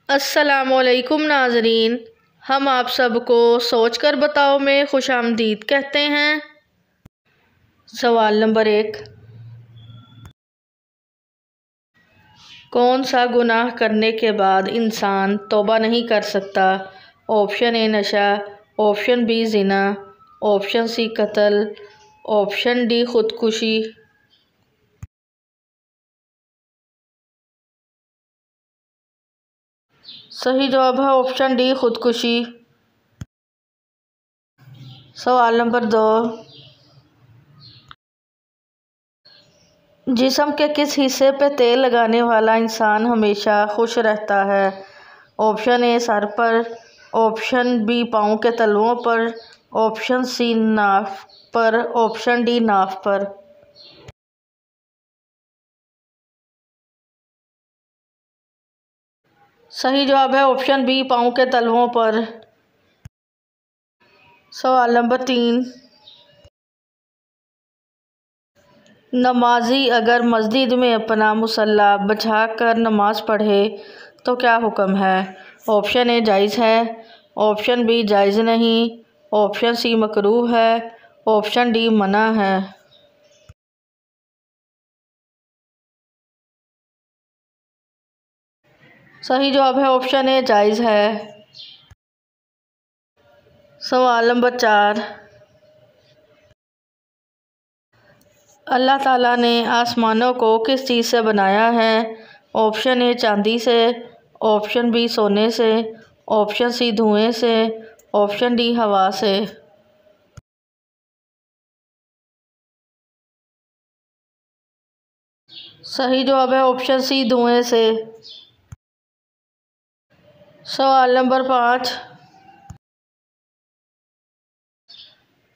अस्सलामुअलैकुम नाज़रीन, हम आप सबको सोच कर बताओ में खुशामदीद कहते हैं। सवाल नंबर 1, कौन सा गुनाह करने के बाद इंसान तौबा नहीं कर सकता? ऑप्शन ए नशा, ऑप्शन बी ज़िना, ऑप्शन सी कत्ल, ऑप्शन डी खुदकुशी। सही जवाब है ऑप्शन डी खुदकुशी। सवाल नंबर 2, जिस्म के किस हिस्से पे तेल लगाने वाला इंसान हमेशा खुश रहता है? ऑप्शन ए सर पर, ऑप्शन बी पाँव के तलवों पर, ऑप्शन सी नाफ पर, ऑप्शन डी नाफ पर। सही जवाब है ऑप्शन बी पाँव के तलवों पर। सवाल नंबर 3, नमाजी अगर मस्जिद में अपना मुसल्ला बिछा कर नमाज पढ़े तो क्या हुक्म है? ऑप्शन ए जायज़ है, ऑप्शन बी जायज़ नहीं, ऑप्शन सी मकरूह है, ऑप्शन डी मना है। सही जवाब है ऑप्शन ए जायज़ है। सवाल नंबर 4, अल्लाह ताला ने आसमानों को किस चीज़ से बनाया है? ऑप्शन ए चांदी से, ऑप्शन बी सोने से, ऑप्शन सी धुएं से, ऑप्शन डी हवा से। सही जवाब है ऑप्शन सी धुएं से। सवाल नंबर 5,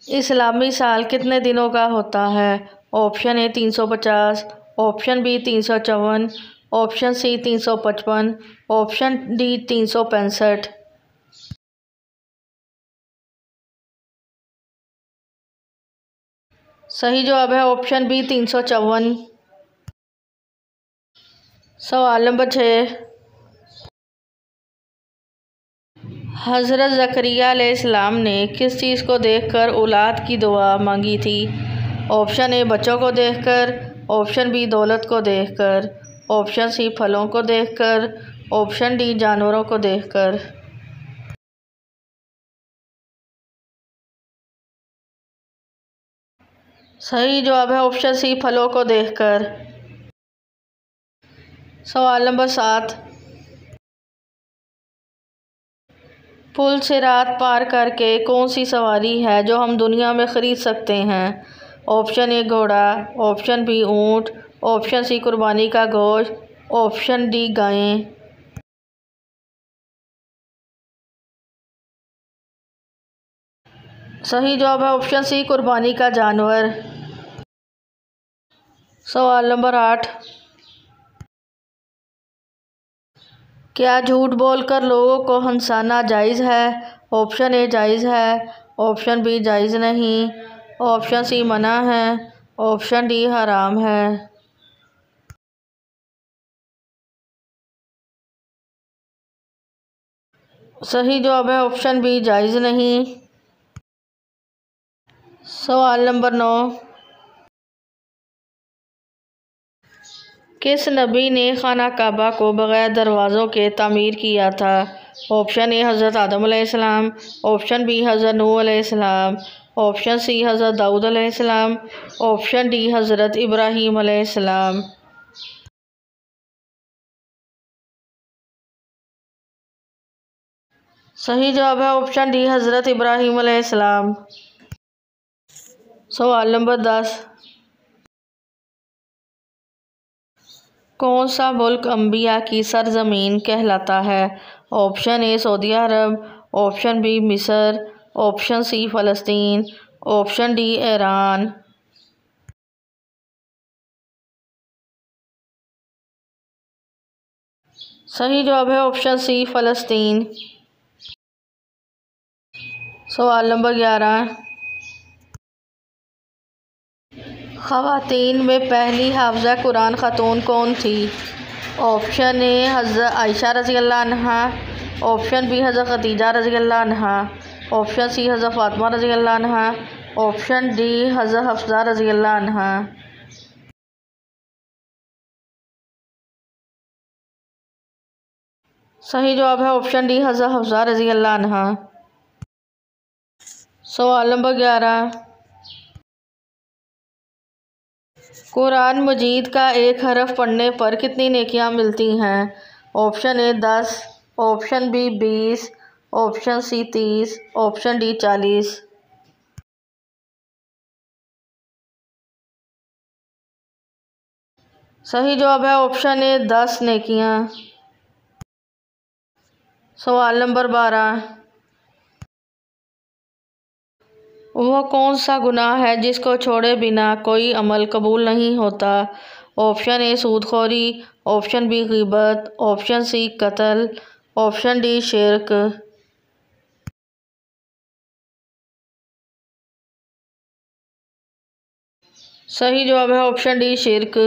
इस्लामी साल कितने दिनों का होता है? Option A 350, option B 354, option C 355, option D 365। सही जवाब है ऑप्शन बी 354। सवाल नंबर 6, हज़रत ज़करिया अलैहिस्सलाम ने किस चीज़ को देखकर औलाद की दुआ मांगी थी? ऑप्शन ए बच्चों को देखकर, ऑप्शन बी दौलत को देखकर, ऑप्शन सी फलों को देखकर, ऑप्शन डी जानवरों को देखकर। सही जवाब है ऑप्शन सी फलों को देखकर। सवाल नंबर 7, पुल सिरात पार करके कौन सी सवारी है जो हम दुनिया में ख़रीद सकते हैं? ऑप्शन ए घोड़ा, ऑप्शन बी ऊँट, ऑप्शन सी कुर्बानी का गोश्त, ऑप्शन डी गायें। सही जवाब है ऑप्शन सी कुर्बानी का जानवर। सवाल नंबर 8, क्या झूठ बोलकर लोगों को हंसाना जायज़ है? ऑप्शन ए जायज़ है, ऑप्शन बी जायज़ नहीं, ऑप्शन सी मना है, ऑप्शन डी हराम है। सही जवाब है ऑप्शन बी जायज़ नहीं। सवाल नंबर 9, किस नबी ने खाना काबा को बग़ैर दरवाज़ों के तामीर किया था? ऑप्शन ए हज़रत आदम अलैहिस्सलाम, ऑप्शन बी हज़रत नूह अलैहिस्सलाम, ऑप्शन सी हज़रत दाऊद अलैहिस्सलाम, ऑप्शन डी हज़रत इब्राहीम अलैहिस्सलाम। सही जवाब है ऑप्शन डी हज़रत इब्राहीम अलैहिस्सलाम। सवाल नंबर 10, कौन सा मुल्क अंबिया की सरजमीन कहलाता है? ऑप्शन ए सऊदी अरब, ऑप्शन बी मिस्र, ऑप्शन सी फ़लस्तीन, ऑप्शन डी ईरान। सही जवाब है ऑप्शन सी फ़लस्तीन। सवाल नंबर 11, ख़वातीन में पहली हाफ़िज़ा कुरान ख़ातून कौन थी? ऑप्शन ए हज़रत आयशा रज़ियल्लाहु अन्हा, ऑप्शन बी हज़रत खदीजा रज़ियल्लाहु अन्हा, ऑप्शन सी हज़रत फ़ातिमा रज़ियल्लाहु अन्हा, ऑप्शन डी हज़रत हफ्सा रज़ियल्लाहु अन्हा। सही जवाब है ऑप्शन डी हज़रत हफ्सा रज़ियल्लाहु अन्हा। सवाल नंबर 11, कुरान मजीद का एक हरफ पढ़ने पर कितनी नेकियां मिलती हैं? Option A 10, option B 20, option C 30, option D 40। सही जवाब है ऑप्शन ए 10 नेकियां। सवाल नंबर 12, वह कौन सा गुनाह है जिसको छोड़े बिना कोई अमल कबूल नहीं होता? ऑप्शन ए सूदखोरी, ऑप्शन बी ग़ीबत, ऑप्शन सी कत्ल, ऑप्शन डी शिर्क। सही जवाब है ऑप्शन डी शिर्क।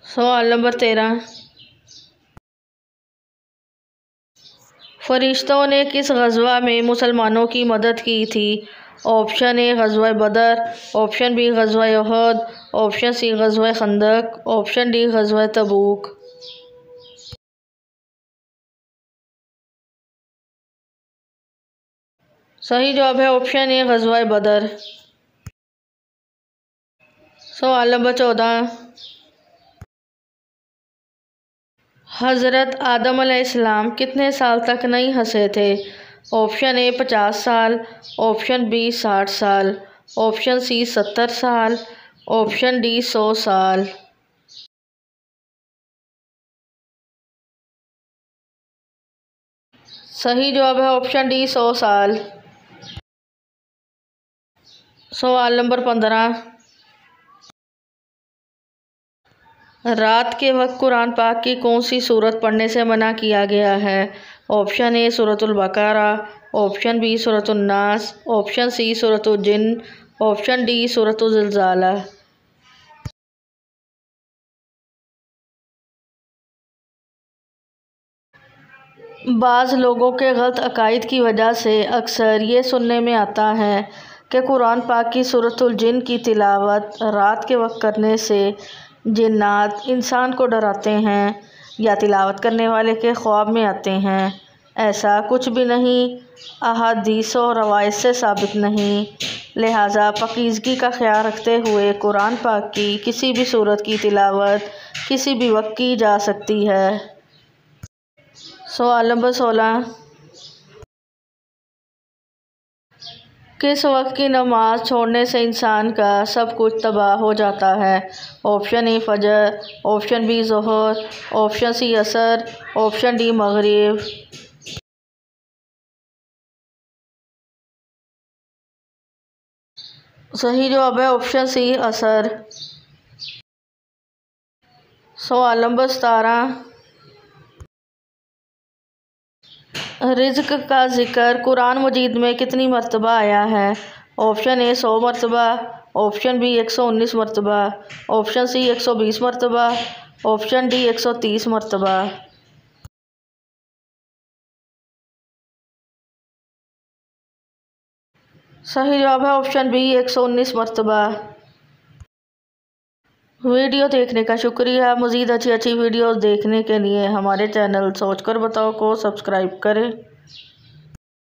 सवाल नंबर 13, फरिश्तों ने किस ग़ज़वा में मुसलमानों की मदद की थी? ऑप्शन ए ग़ज़वा बदर, ऑप्शन बी ग़ज़वा उहद, ऑप्शन सी ग़ज़वा खंदक, ऑप्शन डी ग़ज़वा तबूक। सही जवाब है ऑप्शन ए ग़ज़वा बदर। सवाल नंबर 14, हज़रत आदम अलैहिस्सलाम कितने साल तक नहीं हंसे थे? ऑप्शन ए 50 साल, ऑप्शन बी 60 साल, ऑप्शन सी 70 साल, ऑप्शन डी 100 साल। सही जवाब है ऑप्शन डी 100 साल। सवाल नंबर 15, रात के वक्त कुरान पाक की कौन सी सूरत पढ़ने से मना किया गया है? ऑप्शन ए सूरतुल बकरा, ऑप्शन बी सूरतुन नास, ऑप्शन सी सूरतुल जिन्न, ऑप्शन डी सूरतुल ज़िलज़ाला। बाज़ लोगों के गलत अकायद की वजह से अक्सर ये सुनने में आता है कि कुरान पाक की सूरतुल जिन्न की तिलावत रात के वक्त करने से जिन्नात इंसान को डराते हैं या तिलावत करने वाले के ख्वाब में आते हैं। ऐसा कुछ भी नहीं, अहादीस और रवायत से साबित नहीं। लिहाजा पाकीज़गी का ख्याल रखते हुए कुरान पाक की किसी भी सूरत की तिलावत किसी भी वक्त की जा सकती है। सवाल नंबर 16, किस वक्त की नमाज छोड़ने से इंसान का सब कुछ तबाह हो जाता है? ऑप्शन ए फजर, ऑप्शन बी ज़ोहर, ऑप्शन सी असर, ऑप्शन डी मगरिब। सही जवाब है ऑप्शन सी असर। सवाल नंबर 17, रिज़्क़ का ज़िक्र कुरान मजीद में कितनी मरतबा आया है? ऑप्शन ए 100 मरतबा, ऑप्शन बी 119 मरतबा, ऑप्शन सी 120 मरतबा, ऑप्शन डी 130 मरतबा। सही जवाब है ऑप्शन बी 119 मरतबा। वीडियो देखने का शुक्रिया। मज़ीद अच्छी अच्छी वीडियोस देखने के लिए हमारे चैनल सोच कर बताओ को सब्सक्राइब करें।